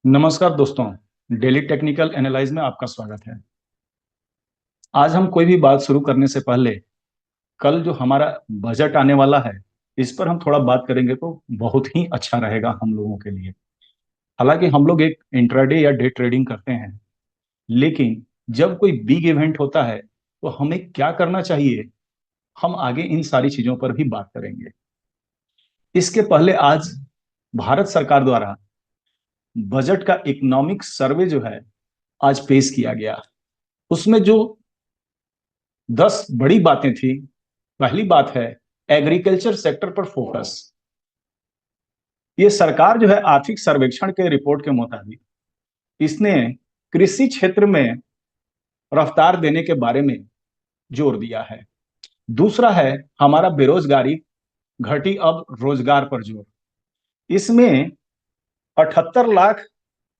नमस्कार दोस्तों। Daily technical analyse में आपका स्वागत है। आज हम कोई भी बात शुरू करने से पहले कल जो हमारा बजट आने वाला है इस पर हम थोड़ा बात करेंगे तो बहुत ही अच्छा रहेगा हम लोगों के लिए। हालांकि हम लोग एक इंट्राडे या डे ट्रेडिंग करते हैं, लेकिन जब कोई बिग इवेंट होता है तो हमें क्या करना चाहिए, हम आगे इन सारी चीजों पर भी बात करेंगे। इसके पहले आज भारत सरकार द्वारा बजट का इकोनॉमिक सर्वे जो है आज पेश किया गया। उसमें जो 10 बड़ी बातें थी, पहली बात है एग्रीकल्चर सेक्टर पर फोकस। ये सरकार जो है आर्थिक सर्वेक्षण के रिपोर्ट के मुताबिक इसने कृषि क्षेत्र में रफ्तार देने के बारे में जोर दिया है। दूसरा है हमारा बेरोजगारी घटी अब रोजगार पर जोर। इसमें 78 लाख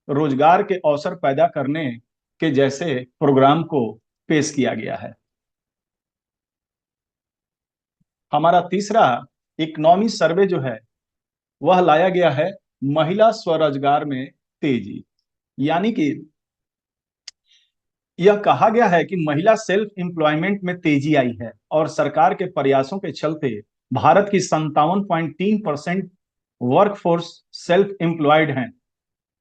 रोजगार के अवसर पैदा करने के जैसे प्रोग्राम को पेश किया गया है। हमारा तीसरा इकोनॉमी सर्वे जो है वह लाया गया है महिला स्वरोजगार में तेजी। यानी कि यह कहा गया है कि महिला सेल्फ एम्प्लॉयमेंट में तेजी आई है और सरकार के प्रयासों के चलते भारत की 57.3% वर्कफोर्स सेल्फ एम्प्लॉयड हैं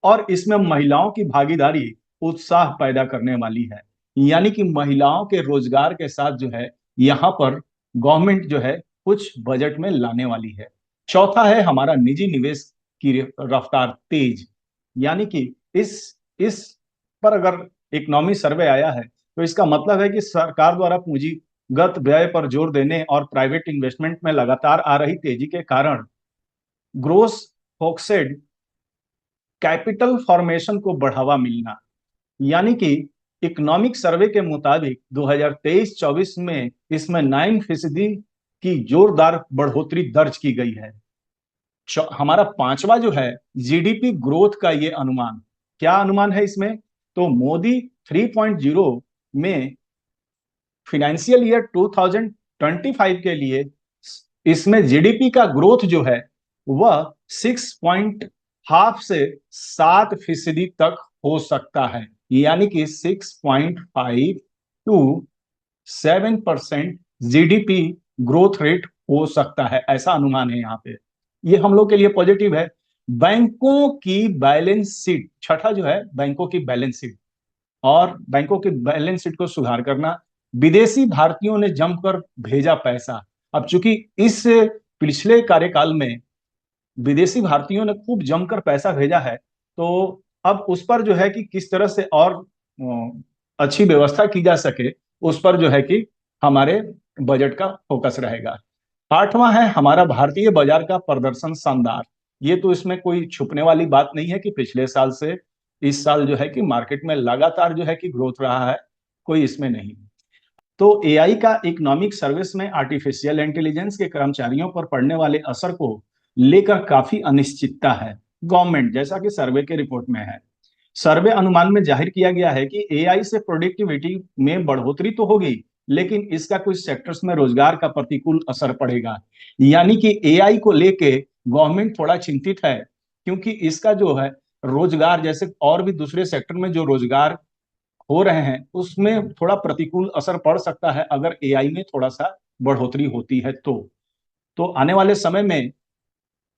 और इसमें महिलाओं की भागीदारी उत्साह पैदा करने वाली है। यानी कि महिलाओं के रोजगार के साथ जो है यहाँ पर गवर्नमेंट जो है कुछ बजट में लाने वाली है। चौथा है हमारा निजी निवेश की रफ्तार तेज। यानी कि इस पर अगर इकोनॉमी सर्वे आया है तो इसका मतलब है कि सरकार द्वारा पूंजीगत व्यय पर जोर देने और प्राइवेट इन्वेस्टमेंट में लगातार आ रही तेजी के कारण ग्रोस फोक्सेड कैपिटल फॉर्मेशन को बढ़ावा मिलना। यानी कि इकोनॉमिक सर्वे के मुताबिक 2023-24 में इसमें 9% की जोरदार बढ़ोतरी दर्ज की गई है। हमारा पांचवा जो है जीडीपी ग्रोथ का ये अनुमान। क्या अनुमान है इसमें? तो मोदी 3.0 में फाइनेंशियल ईयर 2025 के लिए इसमें जीडीपी का ग्रोथ जो है वह 6.5 से 7% तक हो सकता है। यानी कि 6.5 to 7% जीडीपी ग्रोथ रेट हो सकता है, ऐसा अनुमान है यहाँ पे। ये हम लोग के लिए पॉजिटिव है। बैंकों की बैलेंस शीट, छठा जो है बैंकों की बैलेंस शीट और बैंकों की बैलेंस शीट को सुधार करना। विदेशी भारतीयों ने जमकर भेजा पैसा। अब चूंकि इस पिछले कार्यकाल में विदेशी भारतीयों ने खूब जमकर पैसा भेजा है, तो अब उस पर जो है कि किस तरह से और अच्छी व्यवस्था की जा सके, उस पर जो है कि हमारे बजट का फोकस रहेगा। आठवां है हमारा भारतीय बाजार का प्रदर्शन शानदार। ये तो इसमें कोई छुपने वाली बात नहीं है कि पिछले साल से इस साल जो है कि मार्केट में लगातार जो है कि ग्रोथ रहा है, कोई इसमें नहीं। तो एआई का इकोनॉमिक सर्विस में आर्टिफिशियल इंटेलिजेंस के कर्मचारियों पर पड़ने वाले असर को लेकर काफी अनिश्चितता है गवर्नमेंट, जैसा कि सर्वे के रिपोर्ट में है। सर्वे अनुमान में जाहिर किया गया है कि एआई से प्रोडक्टिविटी में बढ़ोतरी तो होगी, लेकिन इसका कुछ सेक्टर्स में रोजगार का प्रतिकूल असर पड़ेगा। यानी कि एआई को लेके गवर्नमेंट थोड़ा चिंतित है, क्योंकि इसका जो है रोजगार जैसे और भी दूसरे सेक्टर में जो रोजगार हो रहे हैं उसमें थोड़ा प्रतिकूल असर पड़ सकता है अगर एआई में थोड़ा सा बढ़ोतरी होती है तो आने वाले समय में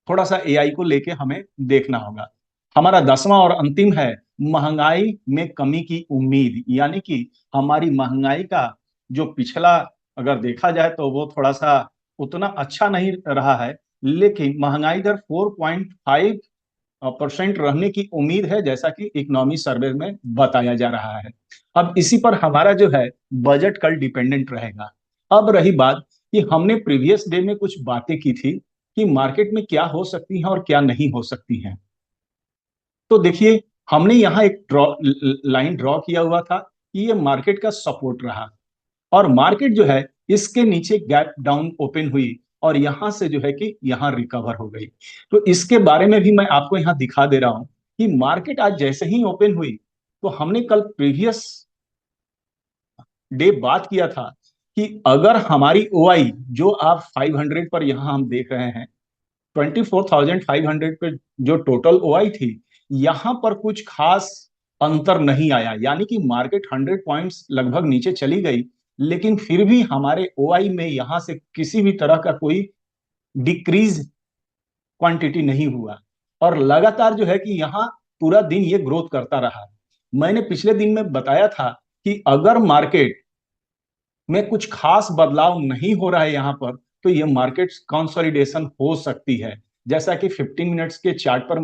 थोड़ा सा एआई को लेके हमें देखना होगा। हमारा 10वां और अंतिम है महंगाई में कमी की उम्मीद। यानी कि हमारी महंगाई का जो पिछला अगर देखा जाए तो वो थोड़ा सा उतना अच्छा नहीं रहा है, लेकिन महंगाई दर 4.5% रहने की उम्मीद है, जैसा कि इकोनॉमी सर्वे में बताया जा रहा है। अब इसी पर हमारा जो है बजट कल डिपेंडेंट रहेगा। अब रही बात कि हमने प्रीवियस डे में कुछ बातें की थी कि मार्केट में क्या हो सकती हैं और क्या नहीं हो सकती हैं। तो देखिए, हमने यहाँ एक लाइन ड्रॉ किया हुआ था कि ये मार्केट का सपोर्ट रहा और मार्केट जो है इसके नीचे गैप डाउन ओपन हुई और यहां से जो है कि यहां रिकवर हो गई। तो इसके बारे में भी मैं आपको यहां दिखा दे रहा हूं कि मार्केट आज जैसे ही ओपन हुई तो हमने कल प्रीवियस डे बात किया था कि अगर हमारी ओआई जो आप 500 पर यहां हम देख रहे हैं, 24,500 पे जो टोटल ओआई थी, यहां पर कुछ खास अंतर नहीं आया, यानी कि मार्केट 100 पॉइंट्स लगभग नीचे चली गई, लेकिन फिर भी हमारे ओआई में यहां से किसी भी तरह का कोई डिक्रीज क्वांटिटी नहीं हुआ, और लगातार जो है कि यहाँ पूरा दिन ये ग्रोथ करता रहा। मैंने पिछले दिन में बताया था कि अगर मार्केट में कुछ खास बदलाव नहीं हो रहा है यहाँ पर, तो ये मार्केट कंसोलिडेशन हो सकती है। जैसा कि 15 मिनट्स के चार्ट पर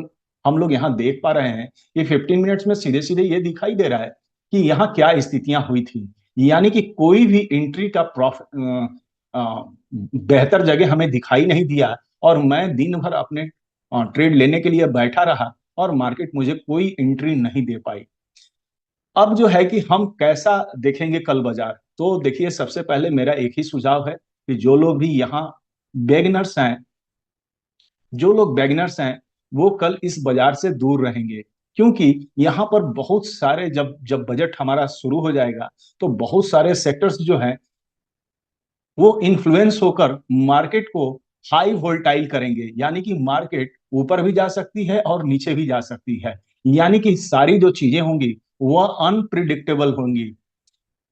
हम लोग यहाँ देख पा रहे हैं कि 15 मिनट्स में सीधे सीधे ये दिखाई दे रहा है कि यहाँ क्या स्थितियां हुई थी, यानी कि कोई भी एंट्री का प्रॉफिट बेहतर जगह हमें दिखाई नहीं दिया, और मैं दिन भर अपने ट्रेड लेने के लिए बैठा रहा और मार्केट मुझे कोई एंट्री नहीं दे पाई। अब जो है कि हम कैसा देखेंगे कल बाजार, तो देखिए सबसे पहले मेरा एक ही सुझाव है कि जो लोग भी यहाँ बेगिनर्स हैं, जो लोग बेगिनर्स हैं वो कल इस बाजार से दूर रहेंगे, क्योंकि यहाँ पर बहुत सारे, जब जब बजट हमारा शुरू हो जाएगा तो बहुत सारे सेक्टर्स जो हैं वो इन्फ्लुएंस होकर मार्केट को हाई वोल्टाइल करेंगे, यानी कि मार्केट ऊपर भी जा सकती है और नीचे भी जा सकती है, यानी कि सारी जो चीजें होंगी वह अनप्रिडिक्टेबल होंगी।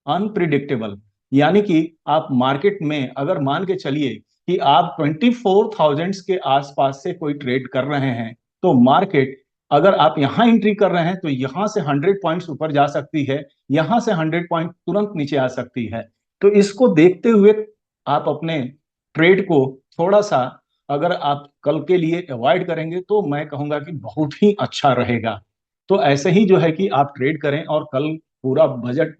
अनप्रिडिक्टेबल यानी कि आप मार्केट में अगर मान के चलिए कि आप 24,000 के आसपास से कोई ट्रेड कर रहे हैं, तो मार्केट अगर आप यहां एंट्री कर रहे हैं तो यहां से 100 पॉइंट्स ऊपर जा सकती है, यहां से 100 पॉइंट तुरंत नीचे आ सकती है। तो इसको देखते हुए आप अपने ट्रेड को थोड़ा सा, अगर आप कल के लिए अवॉइड करेंगे तो मैं कहूंगा कि बहुत ही अच्छा रहेगा। तो ऐसे ही जो है कि आप ट्रेड करें और कल पूरा बजट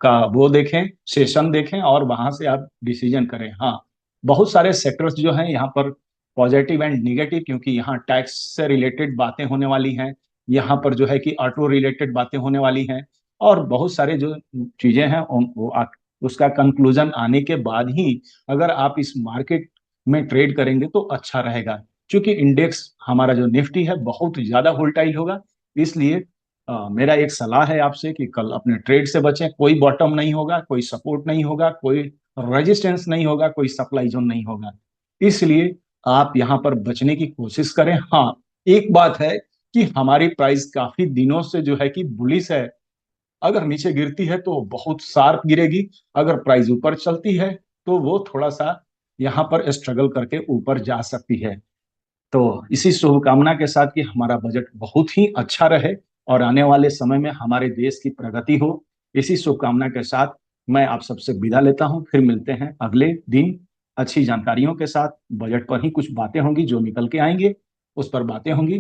का वो देखें, सेशन देखें और वहां से आप डिसीजन करें। हाँ, बहुत सारे सेक्टर्स जो हैं यहाँ पर पॉजिटिव एंड निगेटिव, क्योंकि यहाँ टैक्स से रिलेटेड बातें होने वाली हैं, यहाँ पर जो है कि ऑटो रिलेटेड बातें होने वाली हैं, और बहुत सारे जो चीजें हैं उसका कंक्लूजन आने के बाद ही अगर आप इस मार्केट में ट्रेड करेंगे तो अच्छा रहेगा। क्योंकि इंडेक्स हमारा जो निफ्टी है बहुत ज्यादा वोल्टाइल होगा, इसलिए मेरा एक सलाह है आपसे कि कल अपने ट्रेड से बचें। कोई बॉटम नहीं होगा, कोई सपोर्ट नहीं होगा, कोई रेजिस्टेंस नहीं होगा, कोई सप्लाई जोन नहीं होगा, इसलिए आप यहां पर बचने की कोशिश करें। हाँ, एक बात है कि हमारी प्राइस काफी दिनों से जो है कि बुलिश है, अगर नीचे गिरती है तो बहुत शार्प गिरेगी, अगर प्राइस ऊपर चलती है तो वो थोड़ा सा यहाँ पर स्ट्रगल करके ऊपर जा सकती है। तो इसी शुभकामना के साथ कि हमारा बजट बहुत ही अच्छा रहे और आने वाले समय में हमारे देश की प्रगति हो, इसी शुभकामना के साथ मैं आप सबसे विदा लेता हूं। फिर मिलते हैं अगले दिन अच्छी जानकारियों के साथ। बजट पर ही कुछ बातें होंगी जो निकल के आएंगे, उस पर बातें होंगी।